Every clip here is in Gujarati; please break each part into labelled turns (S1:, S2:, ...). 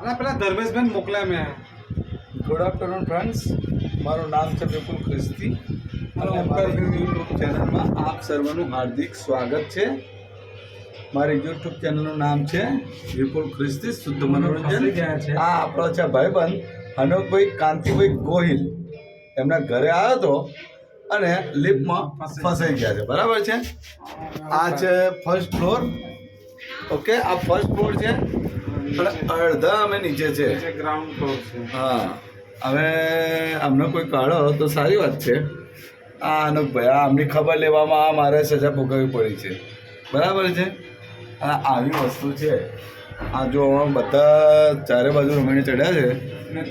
S1: અને પેલા ધર્મેશભાઈ મોકલ્યા મેં.
S2: ગુડ આફ્ટરનૂન ફ્રેન્ડ્સ, મારું નામ છે વિપુલ ખ્રિસ્તી અને મારી યુટ્યુબ ચેનલમાં આપ સર્વનું હાર્દિક સ્વાગત છે. મારી યુટ્યુબ ચેનલનું નામ છે વિપુલ ખ્રિસ્તી શુદ્ધ મનોરંજન. આ આપણો છે ભાઈબંધ અનોકભાઈ કાંતિભાઈ ગોહિલ. એમના ઘરે આવ્યો હતો અને લિફ્ટમાં ફસાઈ ગયા છે. બરાબર છે. આ છે ફર્સ્ટ ફ્લોર. ઓકે, આ ફર્સ્ટ ફ્લોર છે અને અડધા અમે નીચે છે.
S1: ગ્રાઉન્ડ ફ્લોર છે.
S2: હા, હવે અમને કોઈ કાઢો તો સારી વાત છે. આ અનુપભાઈ, આ અમની ખબર લેવામાં આ મારે સજા ભોગવવી પડી છે. બરાબર છે. આ આવી વસ્તુ છે. આ જો બધા ચારે બાજુ રમીને ચડ્યા છે,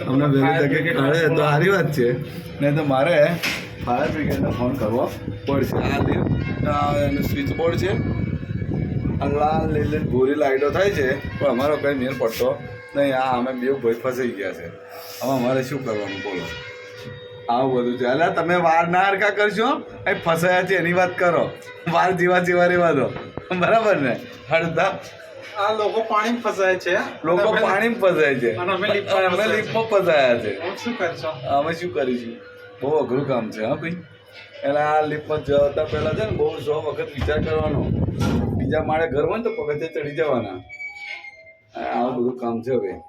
S2: અમને વહેલી તકે કાઢે તો સારી વાત છે, નહીં તો મારે ફાયર બ્રિગેડને ફોન કરવો પડશે. આ એનું સ્વિચ બોર્ડ છે. આ લાલ લીલી ભૂરી લાઈટો થાય છે પણ અમારો કંઈ મેળ પડતો નહીં. આ અમે બે ભાઈ ફસાઈ ગયા છે. હવે અમારે શું કરવાનું બોલો? આવું બધું છે. એટલે તમે વાર ના હરકા કરશો, એ ફસાયા છે એની વાત કરો. વાર જેવા રહેવા દો. બરાબર ને? હડતા
S1: આ લોકો પાણી ફસાય છે.
S2: લોકો પાણીમાં ફસાય છે
S1: અને અમે
S2: અમે લીફમાં ફસાયા છે.
S1: શું કરશો?
S2: અમે શું કરીશું? બહુ અઘરું કામ છે. હા ભાઈ, એટલે આ લીફમાં જતા પહેલાં છે ને બહુ 100 વખત વિચાર કરવાનો. બીજા માળે ઘર હોય ને તો પગથિયે ચડી જવાના. આવું બધું કામ છે ભાઈ.